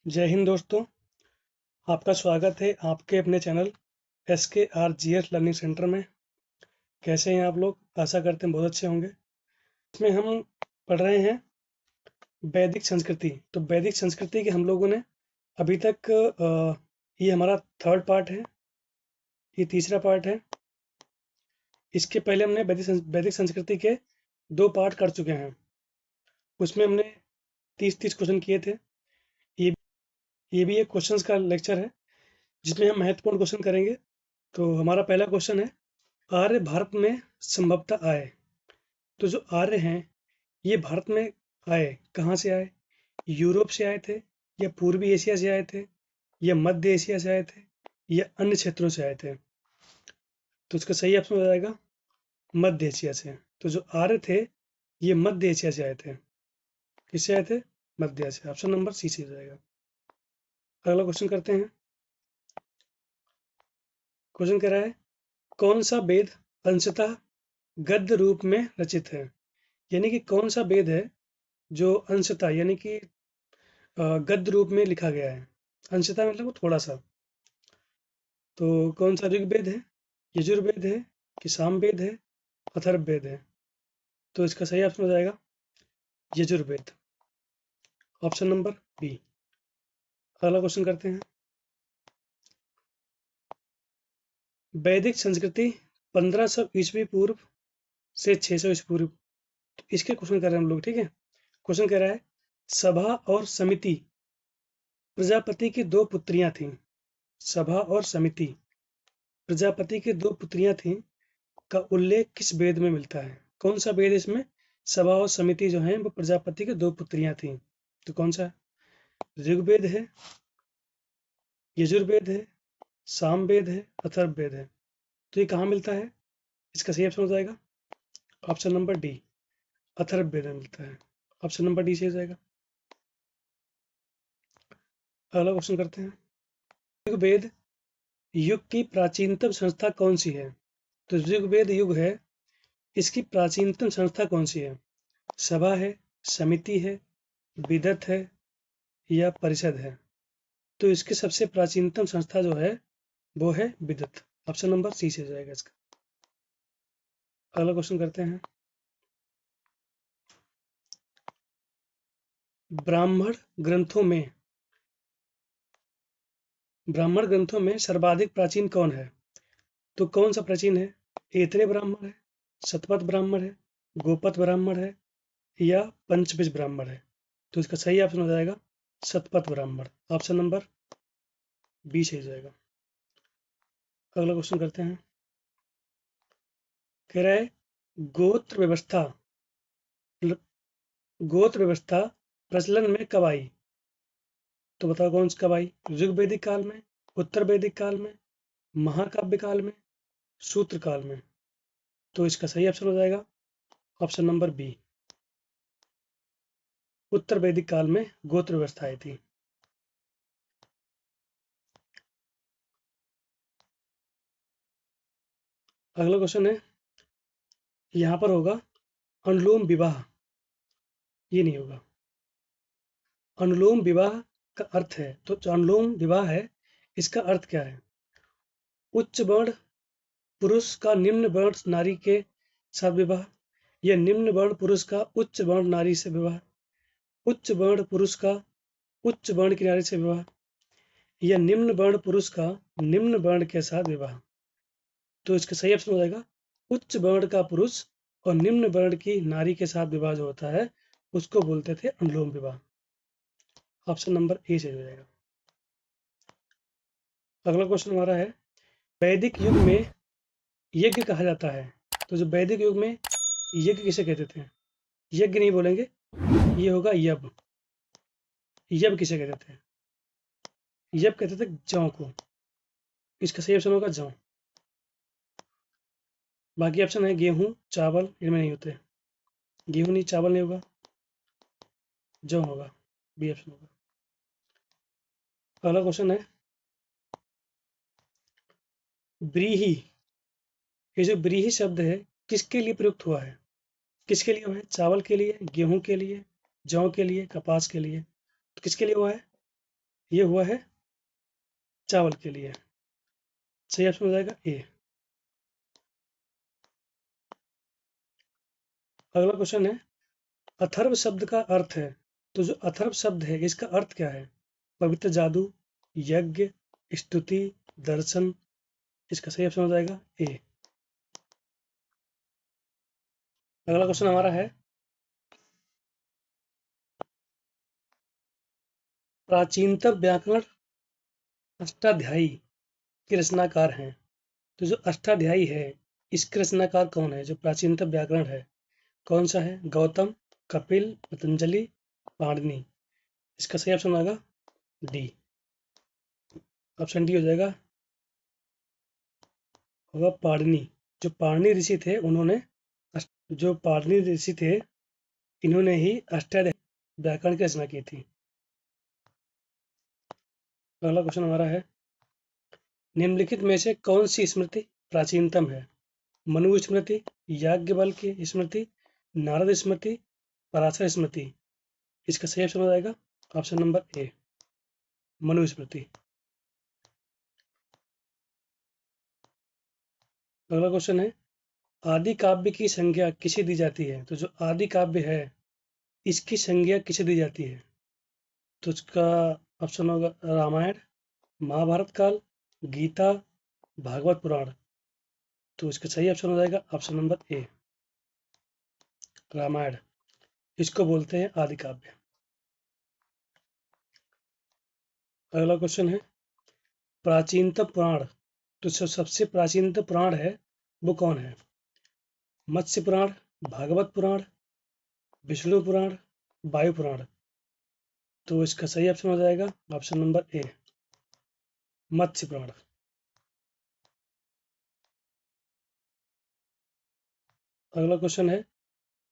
जय हिंद दोस्तों, आपका स्वागत है आपके अपने चैनल SKRGS लर्निंग सेंटर में। कैसे हैं आप लोग? आशा करते हैं बहुत अच्छे होंगे। इसमें हम पढ़ रहे हैं वैदिक संस्कृति। तो वैदिक संस्कृति के हम लोगों ने अभी तक ये हमारा थर्ड पार्ट है, ये तीसरा पार्ट है। इसके पहले हमने वैदिक संस्कृति के 2 पार्ट कर चुके हैं। उसमें हमने 30-30 क्वेश्चन किए थे। ये ये भी एक क्वेश्चंस का लेक्चर है जिसमें हम महत्वपूर्ण क्वेश्चन करेंगे। तो हमारा पहला क्वेश्चन है, आर्य भारत में संभवतः आए। तो जो आर्य हैं ये भारत में आए, कहाँ से आए? यूरोप से आए थे, या पूर्वी एशिया से आए थे, या मध्य एशिया से आए थे, या अन्य क्षेत्रों से आए थे? तो इसका सही ऑप्शन हो जाएगा मध्य एशिया से। तो जो आर्य थे ये मध्य एशिया से आए थे। किससे आए थे? मध्य एशिया। ऑप्शन नंबर सी से हो जाएगा। अगला क्वेश्चन करते हैं। क्वेश्चन कह रहा है, कौन सा वेद अंशतः गद्य रूप में रचित है? यानी कि कौन सा वेद है जो अंशतः यानी कि गद्य रूप में लिखा गया है। अंशतः मतलब वो थोड़ा सा। तो कौन सा ऋग्वेद है, यजुर्वेद है, कि सामवेद है, अथर्ववेद है? तो इसका सही ऑप्शन हो जाएगा यजुर्वेद। Option number B. अगला क्वेश्चन करते हैं। वैदिक संस्कृति 1500 ईस्वी पूर्व से 600 ईस्वी पूर्व, तो इसके क्वेश्चन कर रहे हैं हम लोग। ठीक है। क्वेश्चन कह रहा है, सभा और समिति प्रजापति की 2 पुत्रियां थीं। सभा और समिति प्रजापति की 2 पुत्रियां थीं का उल्लेख किस वेद में मिलता है? कौन सा वेद इसमें? सभा और समिति जो हैं वो प्रजापति की 2 पुत्रियां थीं। तो कौन सा है? ऋग्वेद है, यजुर्वेद है, सामवेद है, अथर्ववेद है? तो ये कहाँ मिलता है? इसका सही ऑप्शन हो जाएगा ऑप्शन नंबर डी, अथर्ववेद में मिलता है। ऑप्शन नंबर डी से हो जाएगा। अगला क्वेश्चन करते हैं। ऋग्वेद युग की प्राचीनतम संस्था कौन सी है? तो ऋग्वेद युग है, इसकी प्राचीनतम संस्था कौन सी है? सभा है, समिति है, विदत है, या परिषद है? तो इसकी सबसे प्राचीनतम संस्था जो है वो है विदत। ऑप्शन नंबर सी से हो जाएगा इसका। अगला क्वेश्चन करते हैं। ब्राह्मण ग्रंथों में सर्वाधिक प्राचीन कौन है? तो कौन सा प्राचीन है? ऐतरेय ब्राह्मण है, शतपथ ब्राह्मण है, गोपथ ब्राह्मण है, या पंचविज ब्राह्मण है? तो इसका सही ऑप्शन हो जाएगा Shatapatha Brahmana. Option number B से हो जाएगा। अगला क्वेश्चन करते हैं। कह रहा है, गोत्र व्यवस्था गोत्र व्यवस्था प्रचलन में कब आई? तो बताओ कौन सी कब आई? ऋग्वैदिक काल में, उत्तर वैदिक काल में, महाकाव्य काल में, सूत्र काल में? तो इसका सही ऑप्शन हो जाएगा ऑप्शन नंबर बी, उत्तर वैदिक काल में गोत्र व्यवस्था आई थी। अगला क्वेश्चन है, यहाँ पर होगा अनुलोम विवाह। ये नहीं होगा। अनुलोम विवाह का अर्थ है, तो जो अनुलोम विवाह है इसका अर्थ क्या है? उच्च वर्ण पुरुष का निम्न वर्ण नारी के साथ विवाह, या निम्न वर्ण पुरुष का उच्च वर्ण नारी से विवाह, उच्च वर्ण पुरुष का उच्च वर्ण की नारी से विवाह, या निम्न वर्ण पुरुष का निम्न वर्ण के साथ विवाह? तो इसका सही ऑप्शन हो जाएगा उच्च वर्ण का पुरुष और निम्न वर्ण की नारी के साथ विवाह जो होता है उसको बोलते थे अनुलोम विवाह। ऑप्शन नंबर ए से हो जाएगा। अगला क्वेश्चन हमारा है, वैदिक युग में यज्ञ कहा जाता है। तो जो वैदिक युग में यज्ञ किसे कहते थे? यज्ञ नहीं बोलेंगे, ये होगा यब। यब किसे कहते थे? यब कहते थे जौ को। इसका सही ऑप्शन होगा जौ। बाकी ऑप्शन है गेहूं, चावल, इनमें नहीं होते। गेहूं नहीं, चावल नहीं होगा, जौ होगा। बी ऑप्शन होगा। अगला क्वेश्चन है, व्रीहि, ये जो व्रीहि शब्द है किसके लिए प्रयुक्त हुआ है? किसके लिए हुआ है? चावल के लिए, गेहूं के लिए, जौ के लिए, कपास के लिए? तो किसके लिए हुआ है? ये हुआ है चावल के लिए। सही ऑप्शन हो जाएगा ए। अगला क्वेश्चन है, अथर्व शब्द का अर्थ है। तो जो अथर्व शब्द है इसका अर्थ क्या है? पवित्र जादू, यज्ञ, स्तुति, दर्शन। इसका सही ऑप्शन हो जाएगा ए। अगला क्वेश्चन हमारा है, प्राचीनतम व्याकरण अष्टाध्यायी के रचनाकार हैं। तो जो अष्टाध्यायी है इसके रचनाकार कौन है? जो प्राचीनतम व्याकरण है कौन सा है? गौतम, कपिल, पतंजलि, पाणिनि। इसका सही ऑप्शन होगा डी। ऑप्शन डी हो जाएगा, होगा पाणिनि। जो पाणिनि ऋषि थे उन्होंने जो पाणिनि ऋषि थे इन्होंने ही अष्टाध्यायी व्याकरण की रचना की थी। अगला क्वेश्चन हमारा है, निम्नलिखित में से कौन सी स्मृति प्राचीनतम है? मनु स्मृति, याज्ञवल्क्य स्मृति, नारद स्मृति, पराशर स्मृति। इसका सही ऑप्शन हो जाएगा ऑप्शन नंबर ए, मनु स्मृति। अगला क्वेश्चन है, आदि काव्य की संज्ञा किसे दी जाती है? तो जो आदि काव्य है इसकी संज्ञा किसे दी जाती है? तो इसका ऑप्शन होगा रामायण, महाभारत काल, गीता, भागवत पुराण। तो इसका सही ऑप्शन हो जाएगा ऑप्शन नंबर ए, रामायण। इसको बोलते हैं आदि काव्य। अगला क्वेश्चन है, प्राचीनतम पुराण। तो सबसे प्राचीनतम पुराण है वो कौन है? मत्स्य पुराण, भागवत पुराण, विष्णु पुराण, वायु पुराण। तो इसका सही ऑप्शन हो जाएगा ऑप्शन नंबर ए, मत्स्य पुराण। अगला क्वेश्चन है,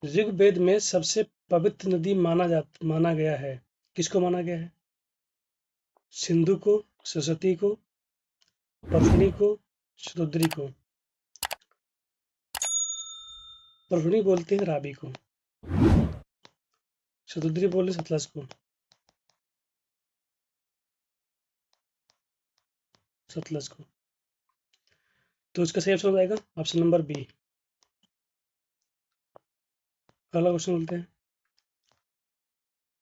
ऋग्वेद में सबसे पवित्र नदी माना गया है। किसको माना गया है? सिंधु को, सरस्वती को, परफणी को, शतुद्री को। परफणी बोलते हैं रावी को, शतुद्री बोले सतलज को। सतलज को। तो इसका सही ऑप्शन हो जाएगा ऑप्शन नंबर बी। अगला क्वेश्चन बोलते हैं,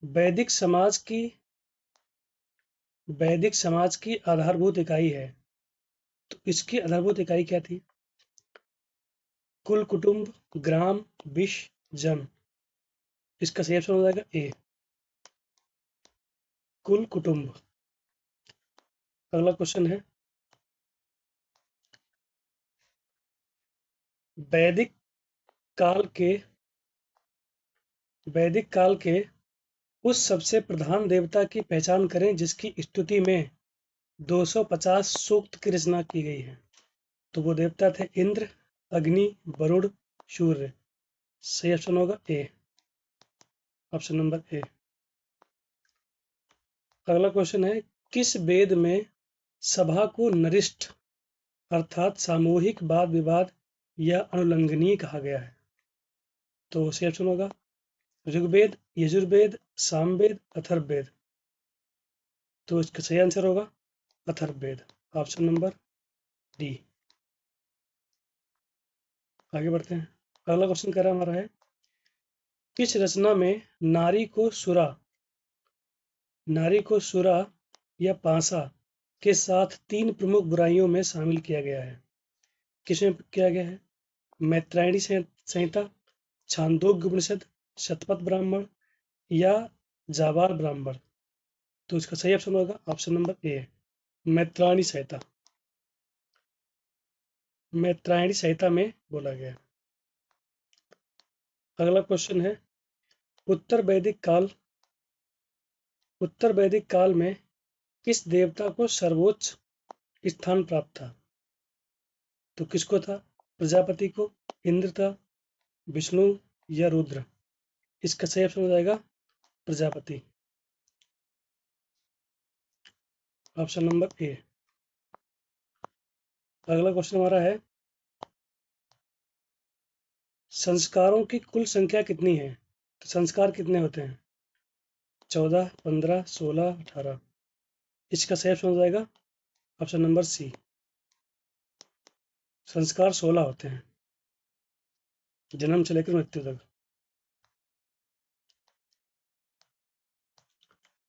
वैदिक समाज की आधारभूत इकाई है। तो इसकी आधारभूत इकाई क्या थी? कुल, कुटुंब, ग्राम, विश्व, जन। इसका सही ऑप्शन हो जाएगा ए, कुल कुटुंब। अगला क्वेश्चन है, वैदिक काल के वैदिक काल के उस सबसे प्रधान देवता की पहचान करें जिसकी स्तुति में 250 सूक्त की रचना की गई है। तो वो देवता थे इंद्र, अग्नि, वरुण, सूर्य। सही ऑप्शन होगा ए, ऑप्शन नंबर ए। अगला क्वेश्चन है, किस वेद में सभा को नरिष्ठ अर्थात सामूहिक वाद विवाद या अनुल्लंघनीय कहा गया है? तो सही ऑप्शन होगा ऋग्वेद, यजुर्वेद, सामवेद, अथर्ववेद। तो इसका सही आंसर होगा अथर्ववेद, ऑप्शन नंबर डी। आगे बढ़ते हैं। अगला क्वेश्चन कह रहा हमारा है, किस रचना में नारी को सुरा या पासा के साथ 3 प्रमुख बुराइयों में शामिल किया गया है? किसमें किया गया है? मैत्रायणी संहिता, छांदोग्य उपनिषद, शतपथ ब्राह्मण या जाबाल ब्राह्मण। तो इसका सही ऑप्शन होगा ऑप्शन नंबर ए, मैत्रायणी संहिता। मैत्रायणी संहिता में बोला गया। अगला क्वेश्चन है, उत्तर वैदिक काल में किस देवता को सर्वोच्च स्थान प्राप्त था? तो किसको था? प्रजापति को, इंद्र था, विष्णु या रुद्र। इसका सही ऑप्शन हो जाएगा प्रजापति, ऑप्शन नंबर ए। अगला क्वेश्चन हमारा है, संस्कारों की कुल संख्या कितनी है? तो संस्कार कितने होते हैं? 14, 15, 16, 18। इसका सही ऑप्शन हो जाएगा ऑप्शन नंबर सी। संस्कार 16 होते हैं, जन्म से लेकर मृत्यु तक।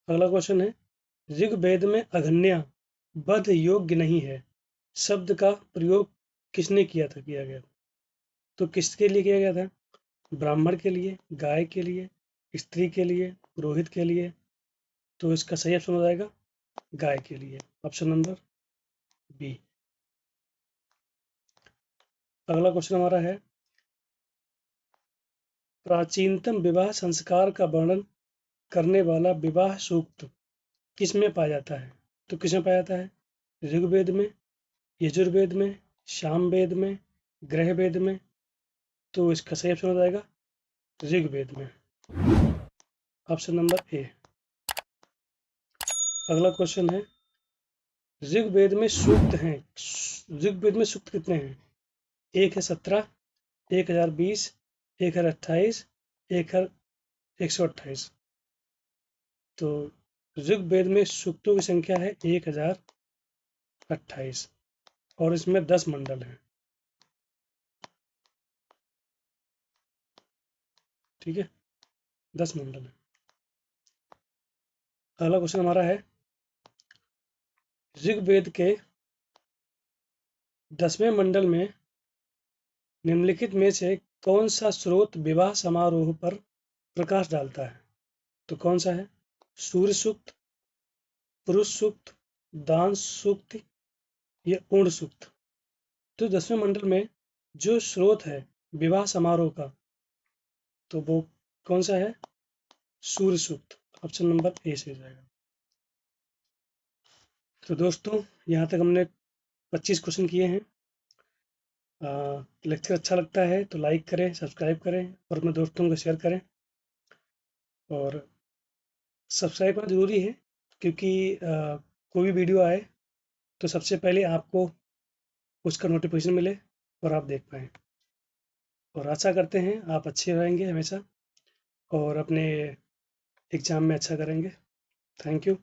अगला क्वेश्चन है, ऋग्वेद में अघन्या वध योग्य नहीं है शब्द का प्रयोग किसने किया गया? तो किसके लिए किया गया था? ब्राह्मण के लिए, गाय के लिए, स्त्री के लिए, पुरोहित के लिए। तो इसका सही ऑप्शन हो जाएगा गाय के लिए, ऑप्शन नंबर बी। अगला क्वेश्चन हमारा है, प्राचीनतम विवाह संस्कार का वर्णन करने वाला विवाह सूक्त किसमें पाया जाता है? तो किसमें पाया जाता है? ऋग्वेद में, यजुर्वेद में, सामवेद में, गृहवेद में। तो इसका सही ऑप्शन हो जाएगा ऋग्वेद में, ऑप्शन नंबर ए। अगला क्वेश्चन है, ऋग्वेद में सूक्त हैं, ऋग्वेद में सूक्त कितने हैं? 1 है 17, 1020, 1028, 1128। तो ऋग्वेद में सूक्तों की संख्या है 1028 और इसमें 10 मंडल हैं। ठीक है, 10 मंडल है। अगला क्वेश्चन हमारा है, ऋग्वेद के 10वें मंडल में निम्नलिखित में से कौन सा स्रोत विवाह समारोह पर प्रकाश डालता है? तो कौन सा है? सूर्य सूक्त, पुरुष सूक्त, दान सूक्त या ऊर्ण सूक्त। तो 10वें मंडल में जो स्रोत है विवाह समारोह का, तो वो कौन सा है? सूर्य सूक्त, ऑप्शन नंबर ए से हो जाएगा। तो दोस्तों, यहाँ तक हमने 25 क्वेश्चन किए हैं। लेक्चर अच्छा लगता है तो लाइक करें, सब्सक्राइब करें और अपने दोस्तों को शेयर करें। और सब्सक्राइब करना ज़रूरी है, क्योंकि कोई भी वीडियो आए तो सबसे पहले आपको उसका नोटिफिकेशन मिले और आप देख पाएँ। और आशा करते हैं आप अच्छे रहेंगे हमेशा और अपने एग्ज़ाम में अच्छा करेंगे। Thank you.